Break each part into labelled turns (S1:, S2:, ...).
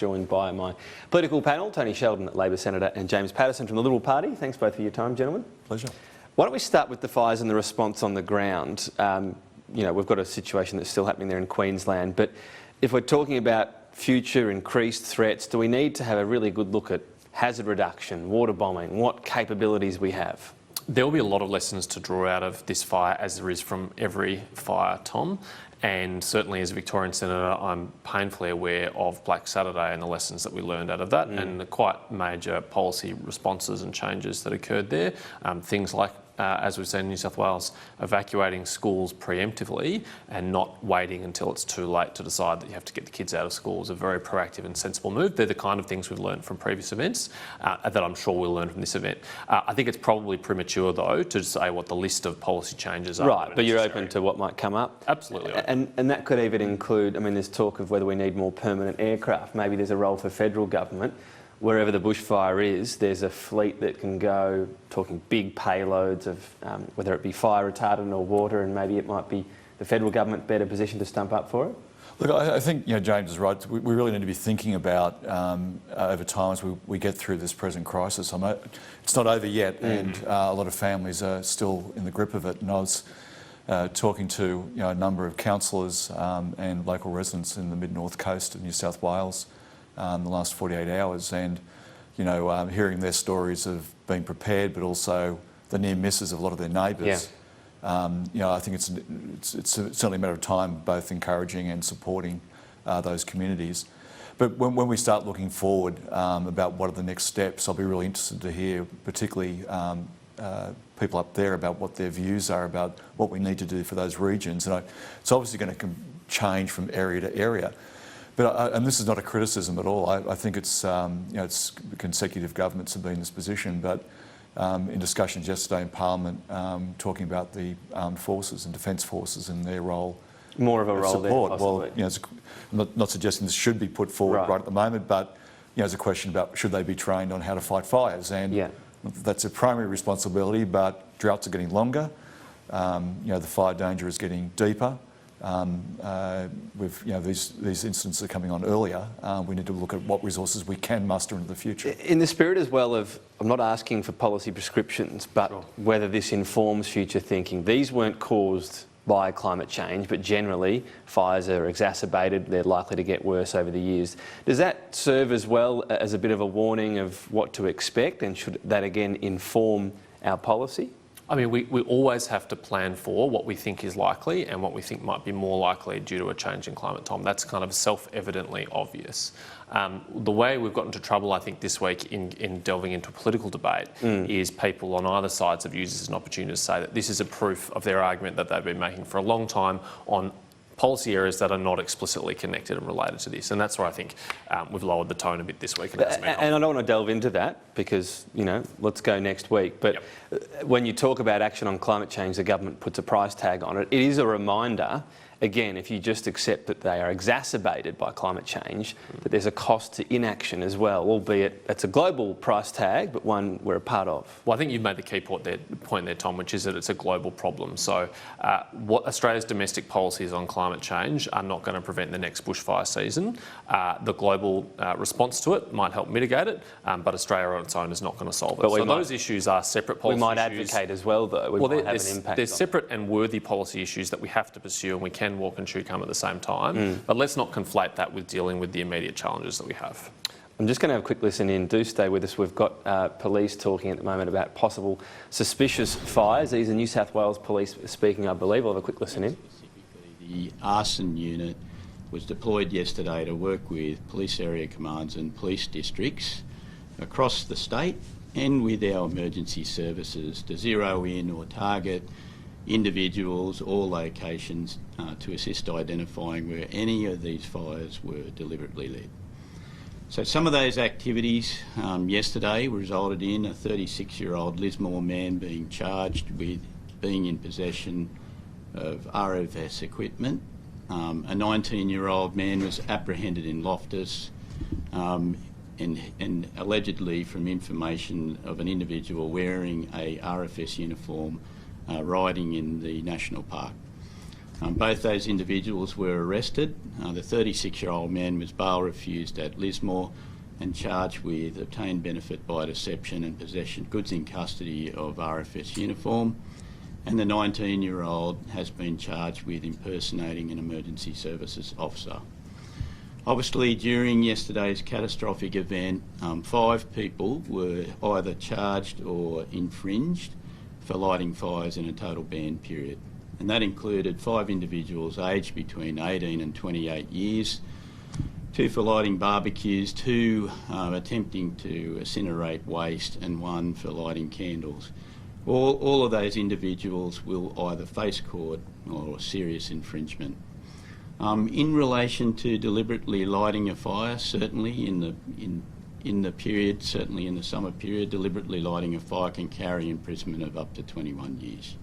S1: Joined by my political panel, Tony Sheldon, Labor Senator, and James Paterson from the Liberal Party. Thanks both for your time, gentlemen.
S2: Pleasure.
S1: Why don't we start with the fires and the response on the ground? You know, we've got a situation that's still happening there in Queensland, but if we're talking about future increased threats, do we need to have a really good look at hazard reduction, water bombing, what capabilities we have?
S3: There will be a lot of lessons to draw out of this fire, as there is from every fire, Tom. And certainly as a Victorian Senator, I'm painfully aware of Black Saturday and the lessons that we learned out of that and the quite major policy responses and changes that occurred there. Things like, as we've seen in New South Wales, evacuating schools preemptively and not waiting until it's too late to decide that you have to get the kids out of school is a very proactive and sensible move. They're the kind of things we've learned from previous events that I'm sure we'll learn from this event. I think it's probably premature, though, to say what the list of policy changes are.
S1: Right, but you're open to what might come up?
S3: Absolutely.
S1: And that could even include, I mean, there's talk of whether we need more permanent aircraft. Maybe there's a role for federal government. Wherever the bushfire is, there's a fleet that can go, talking big payloads of whether it be fire retardant or water, and maybe it might be the federal government better positioned to stump up for it?
S2: Look, I think James is right. We really need to be thinking about over time as we get through this present crisis. It's not over yet, and a lot of families are still in the grip of it. And I was talking to a number of councillors and local residents in the mid-north coast of New South Wales in the last 48 hours, and hearing their stories of being prepared, but also the near misses of a lot of their neighbours. I think it's certainly a matter of time, both encouraging and supporting those communities. But when we start looking forward about what are the next steps, I'll be really interested to hear, particularly people up there, about what their views are about what we need to do for those regions. And it's obviously going to change from area to area. But and this is not a criticism at all. I think it's it's consecutive governments have been in this position. But in discussions yesterday in Parliament, talking about the armed forces and defence forces and their role,
S1: more of a role
S2: support.
S1: there, possibly.
S2: Well, I'm not suggesting this should be put forward right at the moment, but there's a question about should they be trained on how to fight fires, and that's a primary responsibility. But droughts are getting longer. The fire danger is getting deeper. These incidents are coming on earlier. We need to look at what resources we can muster into the future.
S1: In the spirit as well of, I'm not asking for policy prescriptions, but whether this informs future thinking. These weren't caused by climate change, but generally fires are exacerbated, they're likely to get worse over the years. Does that serve as well as a bit of a warning of what to expect, and should that again inform our policy?
S3: I mean, we always have to plan for what we think is likely and what we think might be more likely due to a change in climate, Tom. That's kind of self-evidently obvious. The way we've got into trouble, I think, this week in delving into a political debate is people on either sides have used this as an opportunity to say that this is a proof of their argument that they've been making for a long time on policy areas that are not explicitly connected and related to this, and that's where I think we've lowered the tone a bit this week. And
S1: I don't want to delve into that because, let's go next week. But when you talk about action on climate change, the government puts a price tag on it. It is a reminder, again, if you just accept that they are exacerbated by climate change, that there's a cost to inaction as well, albeit it's a global price tag, but one we're a part of.
S3: Well, I think you've made the key point there, Tom, which is that it's a global problem. So what Australia's domestic policies on climate change are not going to prevent the next bushfire season. The global response to it might help mitigate it, but Australia on its own is not going to solve it. So those issues are separate policy issues.
S1: We might advocate as well, though. We might have an impact.
S3: There's separate and worthy policy issues that we have to pursue, and we can walk and chew gum at the same time, but let's not conflate that with dealing with the immediate challenges that we have.
S1: I'm just going to have a quick listen in. Do stay with us. We've got police talking at the moment about possible suspicious fires. These are New South Wales police speaking, I believe. I'll have a quick listen in.
S4: Specifically, the arson unit was deployed yesterday to work with police area commands and police districts across the state and with our emergency services to zero in or target individuals or locations to assist identifying where any of these fires were deliberately led. So some of those activities yesterday resulted in a 36-year-old Lismore man being charged with being in possession of RFS equipment. A 19-year-old man was apprehended in Loftus and allegedly from information of an individual wearing a RFS uniform riding in the national park. Both those individuals were arrested. The 36-year-old man was bail refused at Lismore and charged with obtained benefit by deception and possession goods in custody of RFS uniform. And the 19-year-old has been charged with impersonating an emergency services officer. Obviously, during yesterday's catastrophic event, 5 people were either charged or infringed for lighting fires in a total ban period. And that included 5 individuals aged between 18 and 28 years, 2 for lighting barbecues, 2 attempting to incinerate waste, and 1 for lighting candles. All of those individuals will either face court or serious infringement. In relation to deliberately lighting a fire, certainly in the period, certainly in the summer period, deliberately lighting a fire can carry imprisonment of up to 21 years.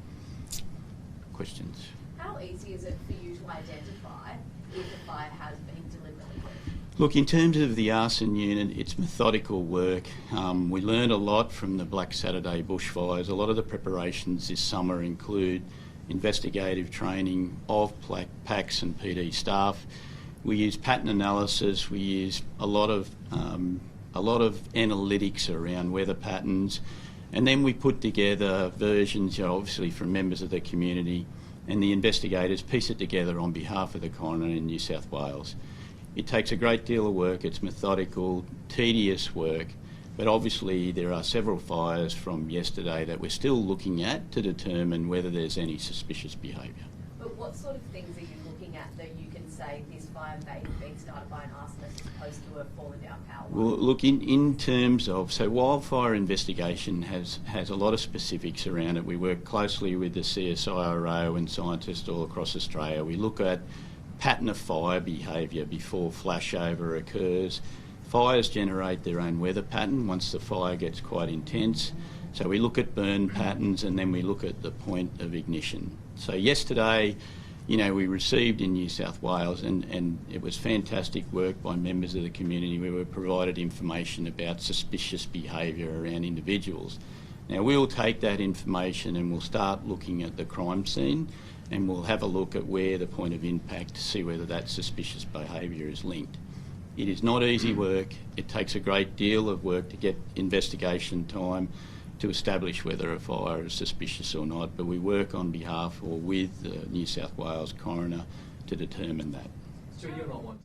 S4: Questions? How easy is it for you to identify if a fire has been deliberately lit? Look, in terms of the arson unit, it's methodical work. We learned a lot from the Black Saturday bushfires. A lot of the preparations this summer include investigative training of PACs and PD staff. We use pattern analysis. We use a lot of analytics around weather patterns. And then we put together versions, obviously from members of the community, and the investigators piece it together on behalf of the coroner in New South Wales. It takes a great deal of work. It's methodical, tedious work, but obviously there are several fires from yesterday that we're still looking at to determine whether there's any suspicious behaviour. But what sort of things are you looking at that you can say this fire may have been started by an arsonist as opposed to a fallen down power line? Well, look, in terms of, so wildfire investigation has a lot of specifics around it. We work closely with the CSIRO and scientists all across Australia. We look at pattern of fire behaviour before flashover occurs. Fires generate their own weather pattern once the fire gets quite intense. So we look at burn patterns and then we look at the point of ignition. So yesterday, we received in New South Wales, and it was fantastic work by members of the community. We were provided information about suspicious behaviour around individuals. Now we'll take that information and we'll start looking at the crime scene, and we'll have a look at where the point of impact to see whether that suspicious behaviour is linked. It is not easy work. It takes a great deal of work to get investigation time to establish whether a fire is suspicious or not, but we work on behalf or with the New South Wales coroner to determine that. So you're not one.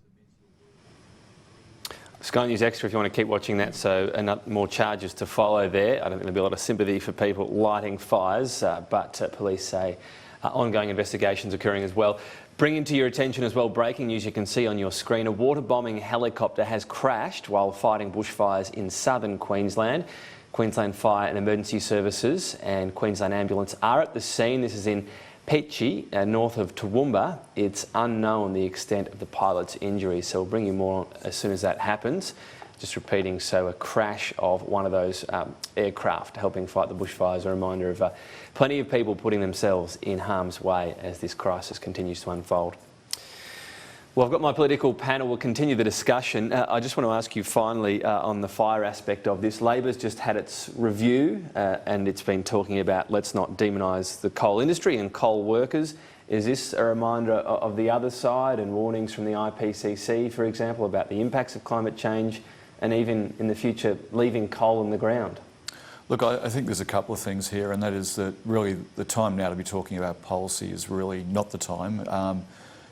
S1: Sky News Extra, if you want to keep watching that, so more charges to follow there. I don't think there'll be a lot of sympathy for people lighting fires, but police say ongoing investigations occurring as well. Bringing to your attention as well, breaking news you can see on your screen, a water-bombing helicopter has crashed while fighting bushfires in southern Queensland. Queensland Fire and Emergency Services and Queensland Ambulance are at the scene. This is in Petchey, north of Toowoomba. It's unknown the extent of the pilot's injuries, so we'll bring you more as soon as that happens. Just repeating, so a crash of one of those aircraft helping fight the bushfires, a reminder of plenty of people putting themselves in harm's way as this crisis continues to unfold. Well, I've got my political panel. We'll continue the discussion. I just want to ask you finally on the fire aspect of this. Labor's just had its review and it's been talking about let's not demonise the coal industry and coal workers. Is this a reminder of the other side and warnings from the IPCC, for example, about the impacts of climate change and even in the future leaving coal in the ground?
S2: Look, I think there's a couple of things here, and that is that really the time now to be talking about policy is really not the time.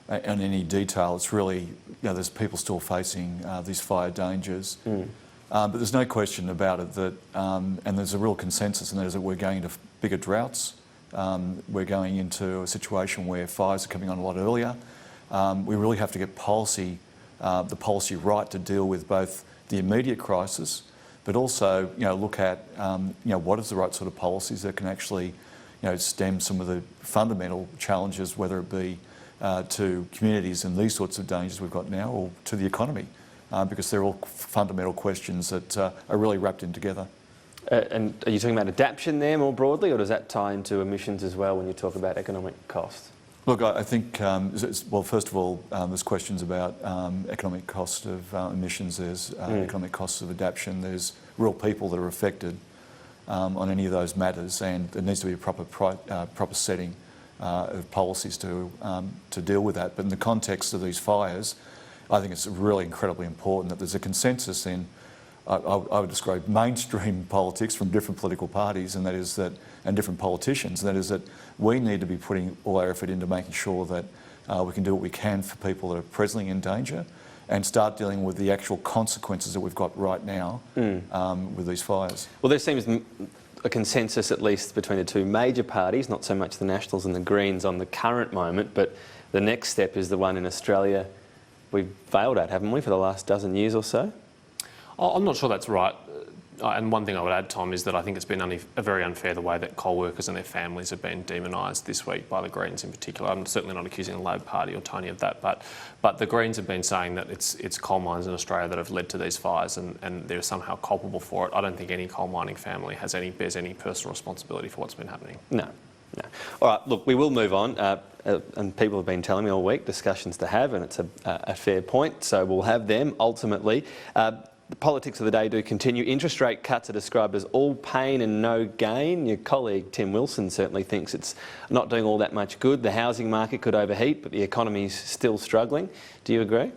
S2: In any detail, it's really, there's people still facing these fire dangers. But there's no question about it that, and there's a real consensus, and that is that we're going into bigger droughts. We're going into a situation where fires are coming on a lot earlier. We really have to get the policy right to deal with both the immediate crisis, but also, look at, what is the right sort of policies that can actually, stem some of the fundamental challenges, whether it be to communities and these sorts of dangers we've got now, or to the economy, because they're all fundamental questions that are really wrapped in together.
S1: And are you talking about adaptation there more broadly, or does that tie into emissions as well when you talk about economic costs?
S2: Look, I think, well, first of all, there's questions about economic cost of emissions, there's economic costs of adaptation, there's real people that are affected on any of those matters, and there needs to be a proper setting of policies to deal with that. But in the context of these fires, I think it's really incredibly important that there's a consensus in, I would describe mainstream politics from different political parties, and different politicians, and that is that we need to be putting all our effort into making sure that we can do what we can for people that are presently in danger, and start dealing with the actual consequences that we've got right now with these fires.
S1: Well, there seems a consensus, at least between the two major parties, not so much the Nationals and the Greens on the current moment, but the next step is the one in Australia we've failed at, haven't we, for the last dozen years or so?
S3: I'm not sure that's right. And one thing I would add, Tom, is that I think it's been very unfair the way that coal workers and their families have been demonised this week by the Greens in particular. I'm certainly not accusing the Labor Party or Tony of that, but the Greens have been saying that it's coal mines in Australia that have led to these fires, and they're somehow culpable for it. I don't think any coal mining family bears any personal responsibility for what's been happening.
S1: No. All right, look, we will move on, and people have been telling me all week discussions to have, and it's a fair point, so we'll have them ultimately. The politics of the day do continue. Interest rate cuts are described as all pain and no gain. Your colleague Tim Wilson certainly thinks it's not doing all that much good. The housing market could overheat, but the economy's still struggling. Do you agree?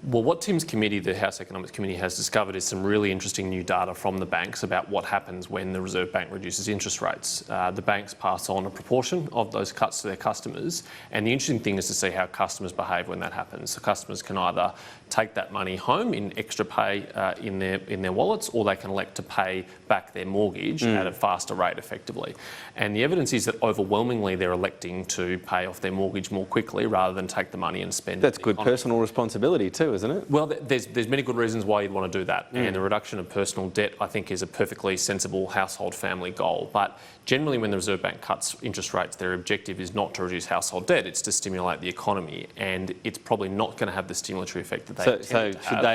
S3: Well, what Tim's committee, the House Economics Committee, has discovered is some really interesting new data from the banks about what happens when the Reserve Bank reduces interest rates. The banks pass on a proportion of those cuts to their customers, and the interesting thing is to see how customers behave when that happens. So customers can either take that money home in extra pay in their wallets, or they can elect to pay back their mortgage at a faster rate effectively. And the evidence is that overwhelmingly they're electing to pay off their mortgage more quickly rather than take the money and spend it.
S1: That's good personal responsibility too, isn't it?
S3: Well, there's many good reasons why you'd want to do that, and the reduction of personal debt, I think, is a perfectly sensible household family goal. But generally, when the Reserve Bank cuts interest rates, their objective is not to reduce household debt; it's to stimulate the economy, and it's probably not going to have the stimulatory effect that they intended to have.
S1: Should they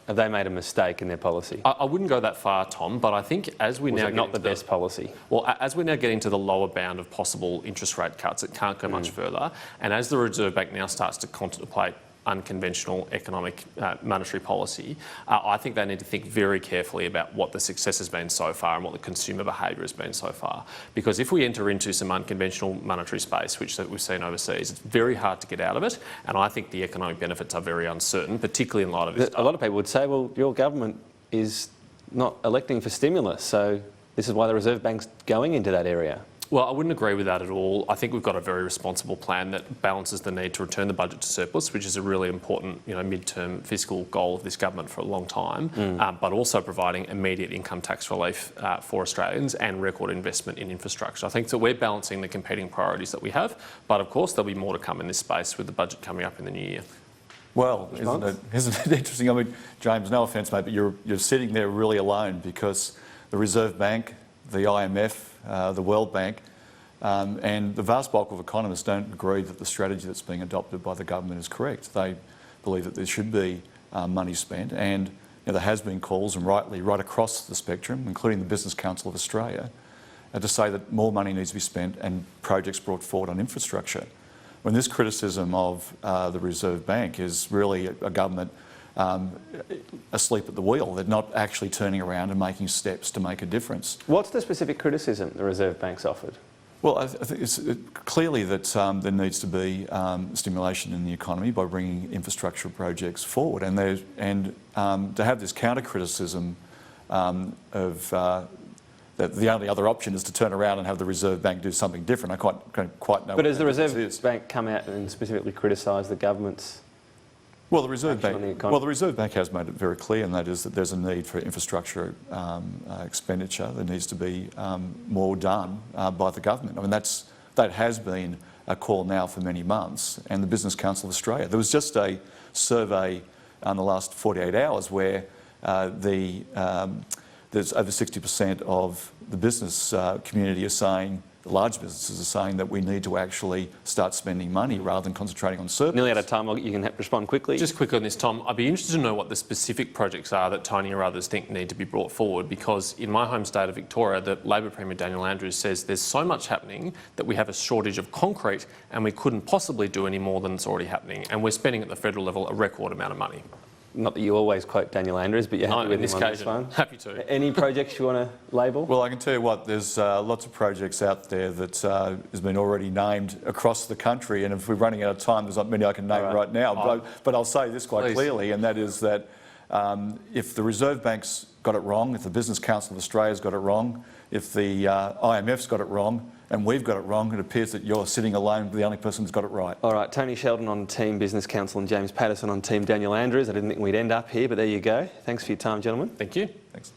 S1: have they made a mistake in their policy?
S3: I wouldn't go that far, Tom, but I think as we now get
S1: not the best policy.
S3: Well, as we're now getting to the lower bound of possible interest rate cuts, it can't go much further, and as the Reserve Bank now starts to contemplate unconventional economic monetary policy, I think they need to think very carefully about what the success has been so far and what the consumer behaviour has been so far. Because if we enter into some unconventional monetary space, which we've seen overseas, it's very hard to get out of it, and I think the economic benefits are very uncertain, particularly in light of this.
S1: A lot of people would say, well, your government is not electing for stimulus, so this is why the Reserve Bank's going into that area.
S3: Well, I wouldn't agree with that at all. I think we've got a very responsible plan that balances the need to return the budget to surplus, which is a really important, mid-term fiscal goal of this government for a long time, but also providing immediate income tax relief for Australians and record investment in infrastructure. I think that we're balancing the competing priorities that we have, but of course there'll be more to come in this space with the budget coming up in the new year.
S2: Well, isn't it interesting? I mean, James, no offence, mate, but you're sitting there really alone, because the Reserve Bank, the IMF, the World Bank, and the vast bulk of economists don't agree that the strategy that's being adopted by the government is correct. They believe that there should be money spent, and there has been calls, and rightly, right across the spectrum, including the Business Council of Australia, to say that more money needs to be spent and projects brought forward on infrastructure. When this criticism of the Reserve Bank is really a government asleep at the wheel. They're not actually turning around and making steps to make a difference.
S1: What's the specific criticism the Reserve Bank's offered?
S2: Well, I think it's clearly that there needs to be stimulation in the economy by bringing infrastructure projects forward, and to have this counter criticism of that the only other option is to turn around and have the Reserve Bank do something different. I can't quite know.
S1: But has the Reserve Bank come out and specifically criticised the government's?
S2: Well, the Reserve Bank has made it very clear, and that is that there's a need for infrastructure expenditure. There needs to be more done by the government. I mean, that has been a call now for many months. And the Business Council of Australia, there was just a survey in the last 48 hours where there's over 60% of the business community are saying, the large businesses are saying, that we need to actually start spending money rather than concentrating on surplus.
S1: Nearly out of time. You can respond quickly.
S3: Just quickly on this, Tom. I'd be interested to know what the specific projects are that Tony or others think need to be brought forward, because in my home state of Victoria, the Labor Premier Daniel Andrews says there's so much happening that we have a shortage of concrete and we couldn't possibly do any more than it's already happening. And we're spending at the federal level a record amount of money.
S1: Not that you always quote Daniel Andrews, but you're happy
S3: No,
S1: with
S3: on this
S1: him on this
S3: occasion,
S1: one.
S3: happy to.
S1: Any projects you want to label?
S2: Well, I can tell you what, there's lots of projects out there that has been already named across the country, and if we're running out of time, there's not many I can name right now. But I'll say this quite clearly, and that is that if the Reserve Bank's got it wrong, if the Business Council of Australia's got it wrong, if the IMF's got it wrong, and we've got it wrong, it appears that you're sitting alone, the only person who's got it right.
S1: All right, Tony Sheldon on Team Business Council and James Paterson on Team Daniel Andrews. I didn't think we'd end up here, but there you go. Thanks for your time, gentlemen.
S3: Thank you.
S2: Thanks.